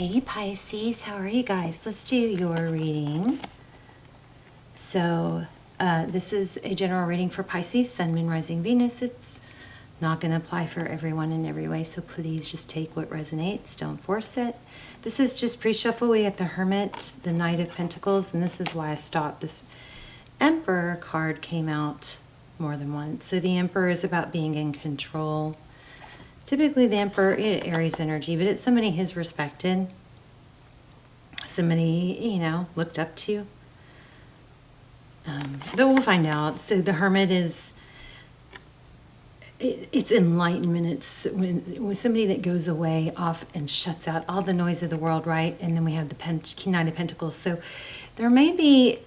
Hey Pisces, how are you guys? Let's do your reading. So this is a general reading for Pisces, Sun, Moon, Rising, Venus. It's not going to apply for everyone in every way, so please just take what resonates. Don't force it. This is just pre-shuffle. We have the Hermit, the Knight of Pentacles, and this is why I stopped. This Emperor card came out more than once. So the Emperor is about being in control. Typically the Emperor, Aries energy, but it's somebody who's respected. Somebody, looked up to. But we'll find out. So the Hermit is, it's enlightenment. It's when somebody that goes away off and shuts out all the noise of the world, right? And then we have the Knight of Pentacles. So there may be,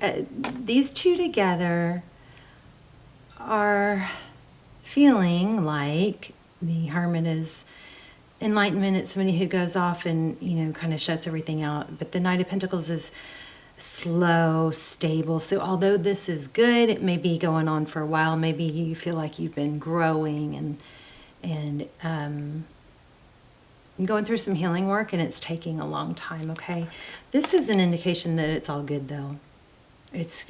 these two together are feeling like the Hermit is enlightenment. It's somebody who goes off and, kind of shuts everything out. But the Knight of Pentacles is slow, stable. So although this is good, it may be going on for a while. Maybe you feel like you've been growing and going through some healing work, and it's taking a long time, okay? This is an indication that it's all good, though. It's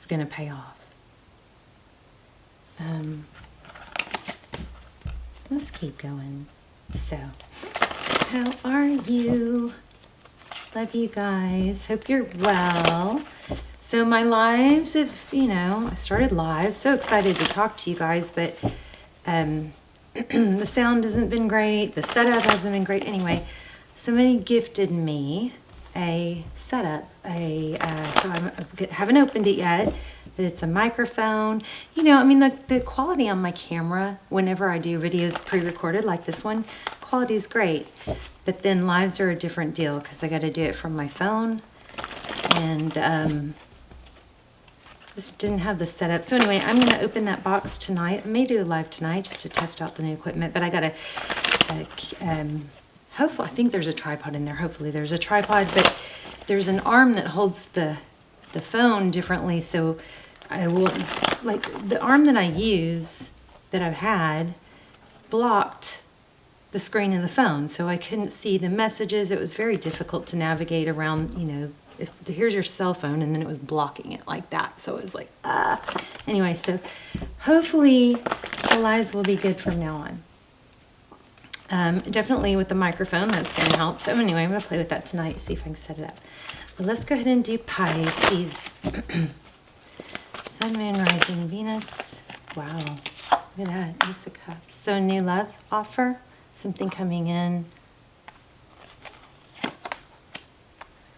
going to pay off. Let's keep going. So, how are you? Love you guys. Hope you're well. So my lives have, I started live. So excited to talk to you guys, but the sound hasn't been great. The setup hasn't been great. Anyway, somebody gifted me a setup. So I haven't opened it yet. But it's a microphone. The quality on my camera, whenever I do videos pre-recorded like this one, quality is great. But then lives are a different deal because I got to do it from my phone. And just didn't have the setup. So anyway, I'm going to open that box tonight. I may do a live tonight just to test out the new equipment. But I got to, hopefully, I think there's a tripod in there. Hopefully there's a tripod. But there's an arm that holds the phone differently. So I will, the arm that I use, that I've had, blocked the screen of the phone. So I couldn't see the messages. It was very difficult to navigate around, if here's your cell phone, and then it was blocking it like that. So it was like, Anyway, so hopefully the lives will be good from now on. Definitely with the microphone, that's going to help. So anyway, I'm going to play with that tonight, see if I can set it up. But let's go ahead and do Pisces. Sun, Moon, Rising, Venus. Wow. Look at that. Ace of Cups. So new love offer. Something coming in.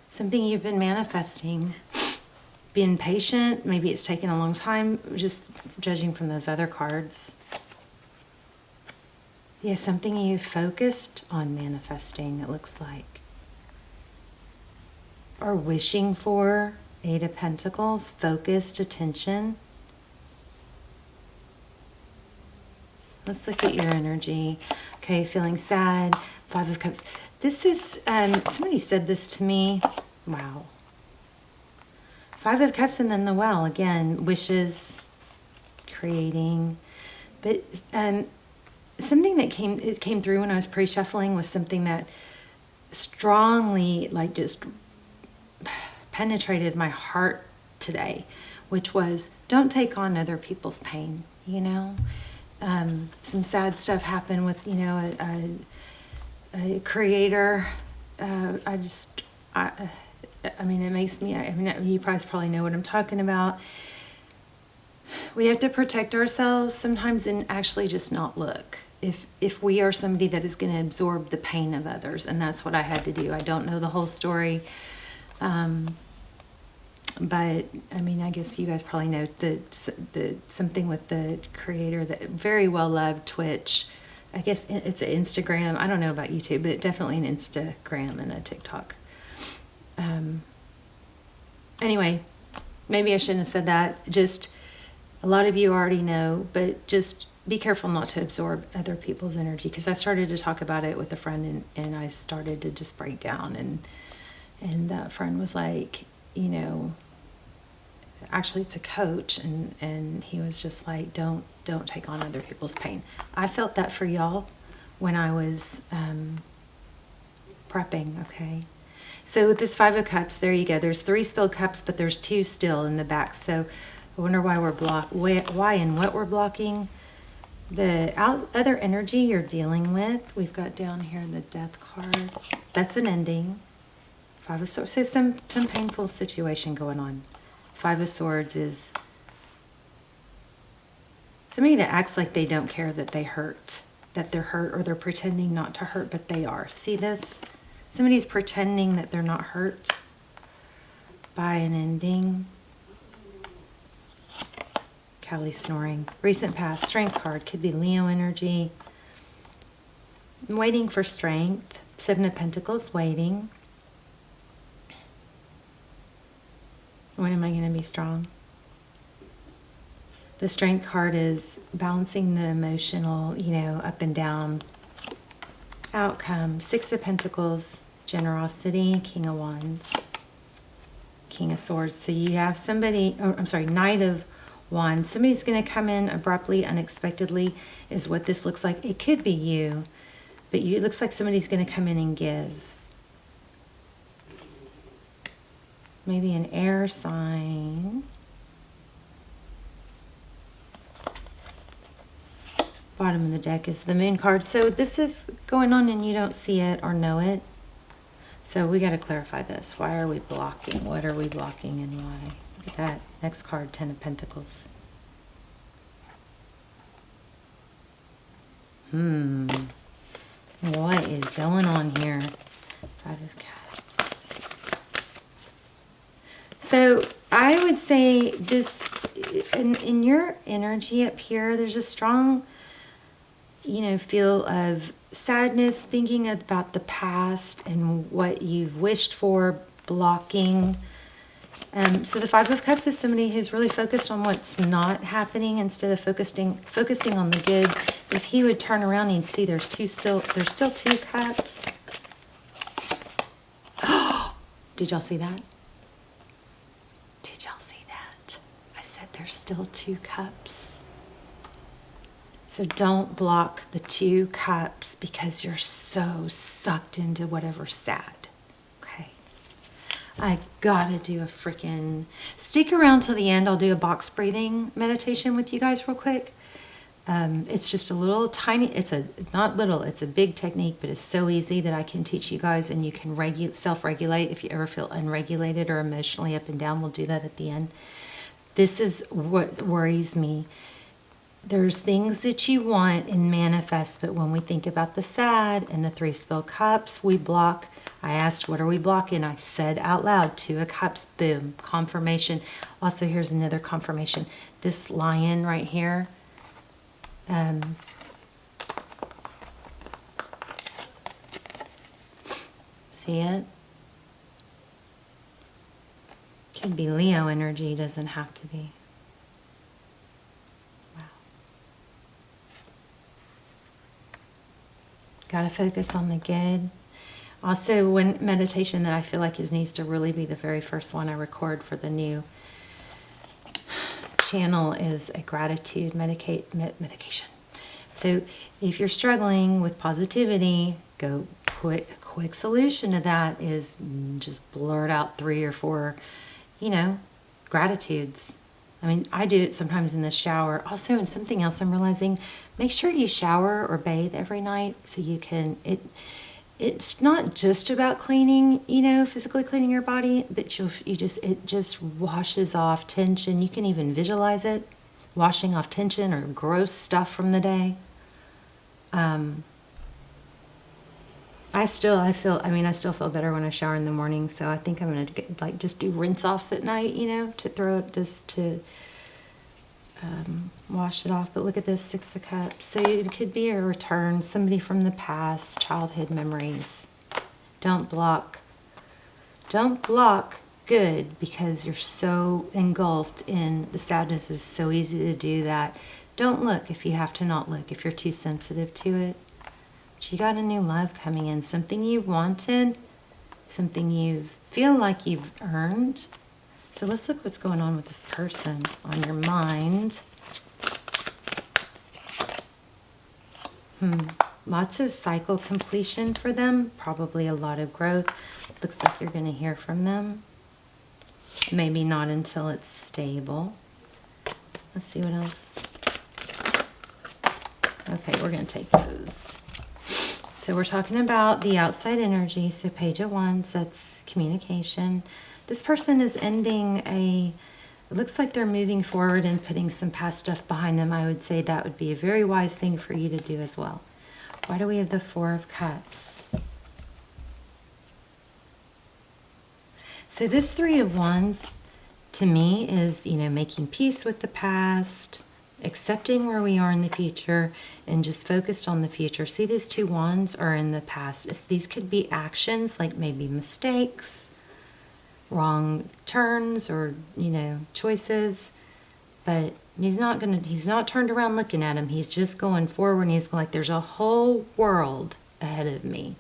Something you've been manifesting. Being patient. Maybe it's taken a long time. Just judging from those other cards. Yeah, something you focused on manifesting, it looks like. Or wishing for. Eight of Pentacles, focused attention. Let's look at your energy. Okay, feeling sad. Five of Cups. This is, somebody said this to me. Wow. Five of Cups and then the Well. Again, wishes, creating. But something that came through when I was pre-shuffling was something that strongly, just penetrated my heart today, which was don't take on other people's pain. Some sad stuff happened with a creator. It makes me, you guys probably know what I'm talking about. We have to protect ourselves sometimes and actually just not look if we are somebody that is going to absorb the pain of others. And that's what I had to do. I don't know the whole story. But I guess you guys probably know the something with the creator that very well loved Twitch. I guess it's an Instagram. I don't know about YouTube, but definitely an Instagram and a TikTok. Anyway, maybe I shouldn't have said that. Just a lot of you already know, but just be careful not to absorb other people's energy. Because I started to talk about it with a friend, and I started to just break down, and that friend was like, actually it's a coach, and he was just like, don't take on other people's pain. I felt that for y'all when I was prepping, okay? So with this Five of Cups, there you go. There's 3 spilled cups, but there's 2 still in the back. So I wonder why we're why and what we're blocking. The other energy you're dealing with, we've got down here the Death card. That's an ending. Five of Swords. So some painful situation going on. Five of Swords is somebody that acts like they don't care that they hurt, that they're hurt, or they're pretending not to hurt, but they are. See this? Somebody's pretending that they're not hurt by an ending. Callie snoring. Recent past. Strength card. Could be Leo energy. I'm waiting for strength. 7 of Pentacles. Waiting. When am I going to be strong? The Strength card is balancing the emotional, you know, up and down outcome. 6 of Pentacles, generosity, King of Wands, King of Swords. So you have somebody, oh, I'm sorry, Knight of Wands. Somebody's going to come in abruptly, unexpectedly, is what this looks like. It could be you, but it looks like somebody's going to come in and give. Maybe an air sign. Bottom of the deck is the Moon card. So this is going on and you don't see it or know it. So we got to clarify this. Why are we blocking? What are we blocking and why? Look at that. Next card, 10 of Pentacles. What is going on here? 5 of Cups. So I would say this, in your energy up here, there's a strong, you know, feel of sadness, thinking about the past and what you've wished for, blocking. So the 5 of Cups is somebody who's really focused on what's not happening instead of focusing on the good. If he would turn around, he'd see there's still 2 cups. Did y'all see that? Did y'all see that? I said there's still 2 cups. So don't block the 2 cups because you're so sucked into whatever's sad. Okay. I gotta do a freaking... Stick around till the end. I'll do a box breathing meditation with you guys real quick. It's just a little tiny... It's not little, it's a big technique, but it's so easy that I can teach you guys, and you can self-regulate if you ever feel unregulated or emotionally up and down. We'll do that at the end. This is what worries me. There's things that you want and manifest, but when we think about the sad and the 3 spilled cups, we block. I asked, what are we blocking? I said out loud, 2 of Cups, boom, confirmation. Also, here's another confirmation. This lion right here, see it? Could be Leo energy, doesn't have to be. Got to focus on the good. Also, one meditation that I feel like needs to really be the very first one I record for the new channel is a gratitude medication. So if you're struggling with positivity, a quick solution to that is just blurt out 3 or 4, you know, gratitudes. I mean, I do it sometimes in the shower. Also, and something else I'm realizing, make sure you shower or bathe every night so you can, it's not just about cleaning, you know, physically cleaning your body, but it just washes off tension. You can even visualize it, washing off tension or gross stuff from the day. I still feel better when I shower in the morning, so I think I'm gonna just do rinse-offs at night, you know, to throw it just to wash it off. But look at this 6 of Cups. So it could be a return, somebody from the past, childhood memories. Don't block good because you're so engulfed in the sadness. It's so easy to do that. Don't look if you have to not look, if you're too sensitive to it. But you got a new love coming in, something you wanted, something you feel like you've earned. So let's look what's going on with this person on your mind. lots of cycle completion for them, probably a lot of growth. Looks like you're going to hear from them. Maybe not until it's stable. Let's see what else. Okay, we're going to take those. So we're talking about the outside energy. So Page of Wands, that's communication. This person is ending it looks like they're moving forward and putting some past stuff behind them. I would say that would be a very wise thing for you to do as well. Why do we have the Four of Cups? So this Three of Wands, to me, is, making peace with the past, accepting where we are in the future, and just focused on the future. See, these two wands are in the past. These could be actions, like maybe mistakes, wrong turns, or, choices. But he's not turned around looking at him. He's just going forward, and he's like, there's a whole world ahead of me.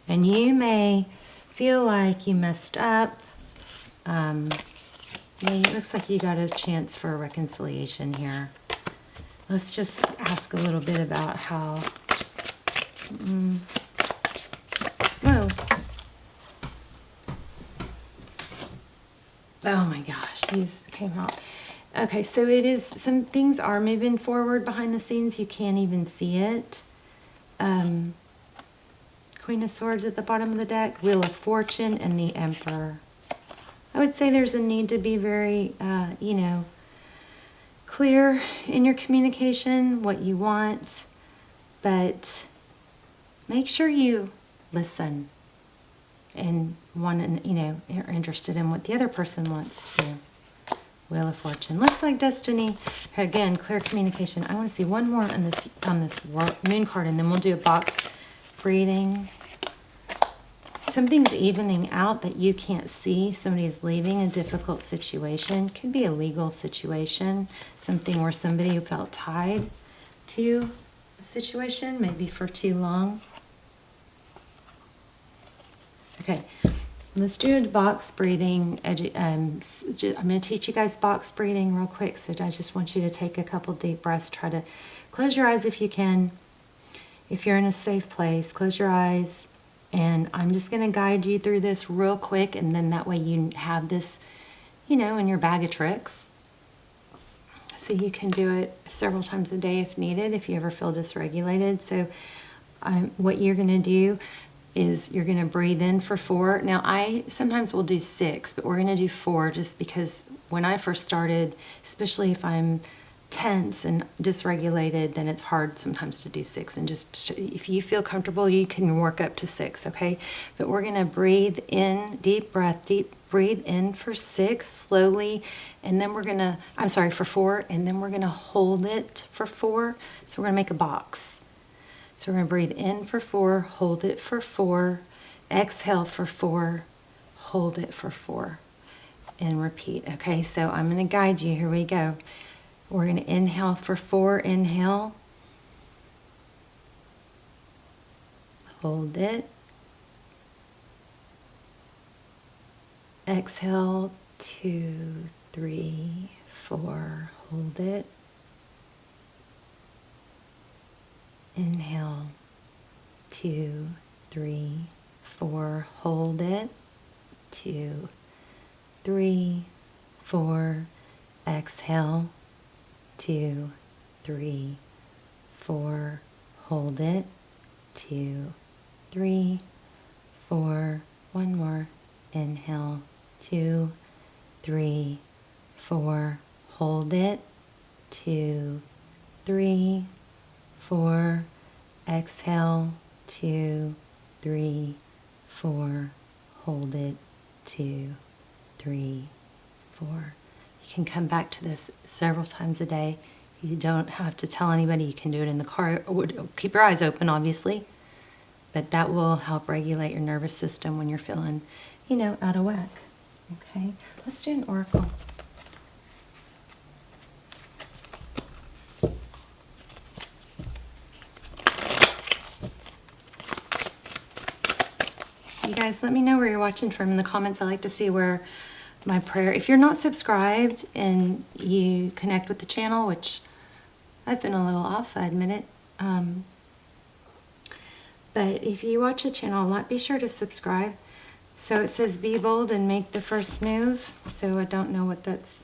And you may feel like you messed up. It looks like you got a chance for a reconciliation here. Let's just ask a little bit about how... Whoa. Oh my gosh, these came out. Okay, so it is, some things are moving forward behind the scenes. You can't even see it. Queen of Swords at the bottom of the deck, Wheel of Fortune, and the Emperor. I would say there's a need to be very, clear in your communication, what you want, but make sure you listen and are interested in what the other person wants to. Wheel of Fortune. Looks like destiny. Again, clear communication. I want to see one more on this moon card, and then we'll do a box breathing. Something's evening out that you can't see. Somebody's leaving a difficult situation. Could be a legal situation. Something where somebody felt tied to a situation, maybe for too long. Okay, let's do a box breathing. I'm going to teach you guys box breathing real quick. So I just want you to take a couple deep breaths. Try to close your eyes if you can. If you're in a safe place, close your eyes. And I'm just going to guide you through this real quick, and then that way you have this, in your bag of tricks. So you can do it several times a day if needed, if you ever feel dysregulated. So what you're going to do is you're going to breathe in for 4. Now, I sometimes will do 6, but we're going to do 4 just because when I first started, especially if I'm tense and dysregulated, then it's hard sometimes to do 6. And just if you feel comfortable, you can work up to 6, okay? But we're going to breathe in, deep breath, breathe in for 6 slowly, and then we're going to, for 4, and then we're going to hold it for 4. So we're going to make a box. So we're going to breathe in for 4, hold it for 4, exhale for 4, hold it for 4, and repeat. Okay, so I'm going to guide you. Here we go. We're going to inhale for 4, inhale, hold it, exhale, 2, 3, 4, hold it, inhale, 2, 3, 4, hold it, 2, 3, 4, exhale, 2, 3, 4, hold it, 2, 3, 4, one more, inhale, 2, 3, 4, hold it, 2, 3, 4, exhale, 2, 3, 4, hold it, 2, 3, 4. You can come back to this several times a day. You don't have to tell anybody. You can do it in the car. Keep your eyes open, obviously, but that will help regulate your nervous system when you're feeling, out of whack. Okay, let's do an oracle. You guys, let me know where you're watching from in the comments. I like to see where my prayer, if you're not subscribed and you connect with the channel, which I've been a little off, I admit it. But if you watch the channel a lot, be sure to subscribe. So it says be bold and make the first move. So I don't know what that's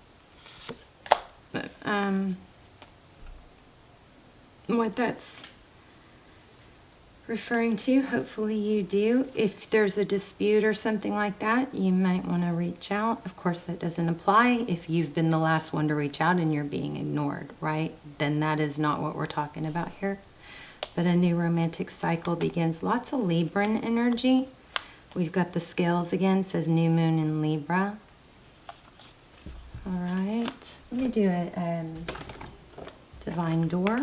referring to. Hopefully you do. If there's a dispute or something like that, you might want to reach out. Of course, that doesn't apply if you've been the last one to reach out and you're being ignored, right? Then that is not what we're talking about here. But a new romantic cycle begins. Lots of Libran energy. We've got the scales again. It says new moon in Libra. All right. Let me do a divine door.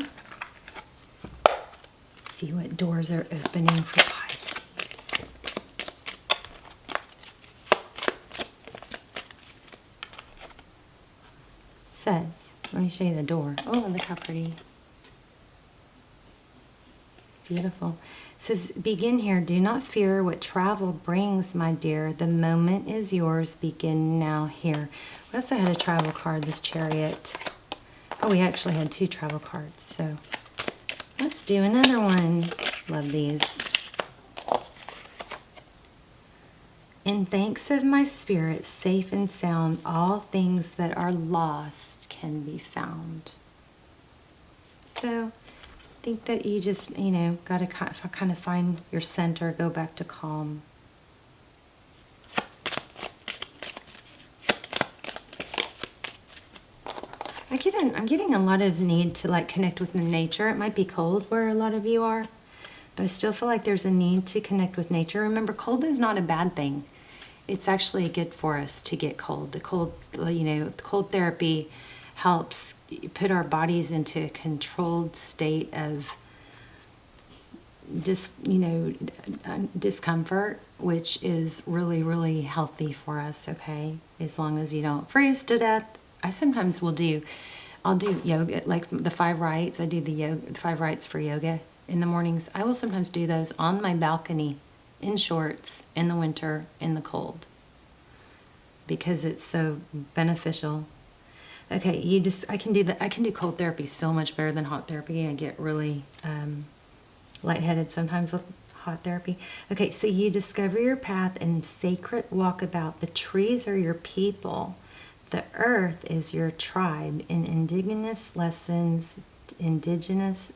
See what doors are opening for Pisces. It says, let me show you the door. Oh, look how pretty. Beautiful. It says, begin here. Do not fear what travel brings, my dear. The moment is yours. Begin now here. We also had a travel card, this Chariot. Oh, we actually had 2 travel cards. So let's do another one. Love these. In thanks of my spirit, safe and sound, all things that are lost can be found. So I think that you just, you know, got to kind of find your center, go back to calm. I'm getting a lot of need to like connect with nature. It might be cold where a lot of you are, but I still feel like there's a need to connect with nature. Remember, cold is not a bad thing. It's actually good for us to get cold. The cold, you know, the cold therapy helps put our bodies into a controlled state of discomfort, which is really, really healthy for us, okay? As long as you don't freeze to death. I'll do yoga, like the 5 rites. I do the 5 rites for yoga in the mornings. I will sometimes do those on my balcony in shorts in the winter, in the cold, because it's so beneficial. Okay, I can do cold therapy so much better than hot therapy. I get really lightheaded sometimes with hot therapy. Okay, so you discover your path and sacred walkabout. The trees are your people. The earth is your tribe. In indigenous lessons, indigenous,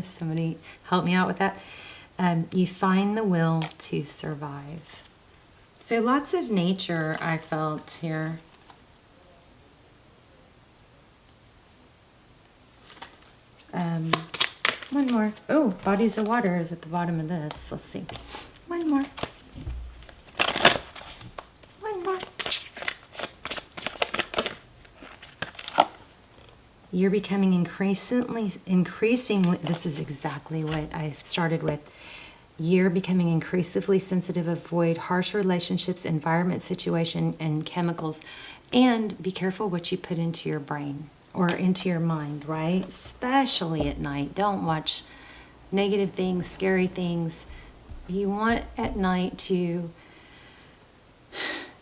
somebody help me out with that. You find the will to survive. So lots of nature I felt here. One more. Oh, bodies of water is at the bottom of this. Let's see. One more. One more. You're becoming increasingly, this is exactly what I started with. You're becoming increasingly sensitive, avoid harsh relationships, environment, situation, and chemicals. And be careful what you put into your brain or into your mind, right? Especially at night. Don't watch negative things, scary things. You want at night to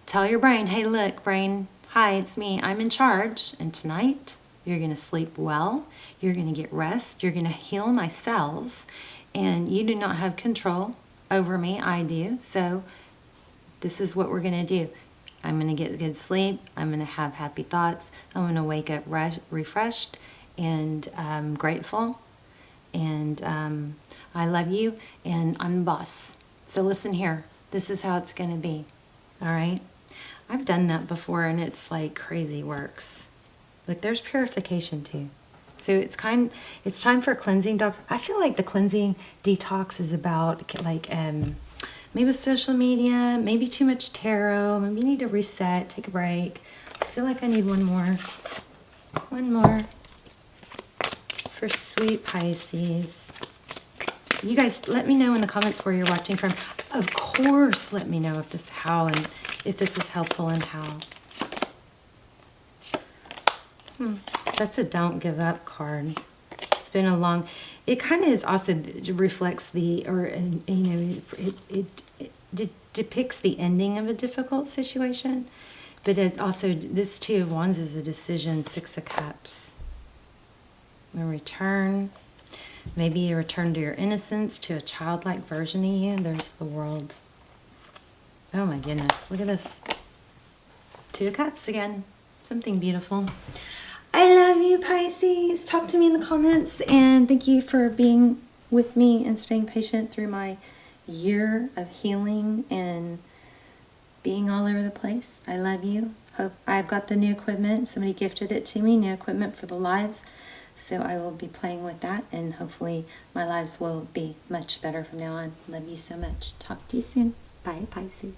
tell your brain, hey, look, brain, hi, it's me. I'm in charge. And tonight, you're going to sleep well. You're going to get rest. You're going to heal my cells. And you do not have control over me. I do. So this is what we're going to do. I'm going to get good sleep. I'm going to have happy thoughts. I'm going to wake up refreshed and grateful. And I love you. And I'm the boss. So listen here. This is how it's going to be. All right? I've done that before, and it's like crazy works. Look, there's purification too. So it's time for cleansing detox. I feel like the cleansing detox is about like maybe social media, maybe too much tarot, maybe you need to reset, take a break. I feel like I need one more. One more for sweet Pisces. You guys, let me know in the comments where you're watching from. Of course, let me know if this was helpful and how. That's a don't give up card. It's been a long, it kind of is also reflects it depicts the ending of a difficult situation, but it also, this 2 of Wands is a decision, 6 of Cups. A return. Maybe you return to your innocence, to a childlike version of you. There's the World. Oh my goodness, look at this. Two of Cups again. Something beautiful. I love you, Pisces. Talk to me in the comments, and thank you for being with me and staying patient through my year of healing and being all over the place. I love you. Hope I've got the new equipment. Somebody gifted it to me, new equipment for the lives. So I will be playing with that, and hopefully my lives will be much better from now on. Love you so much. Talk to you soon. Bye, Pisces.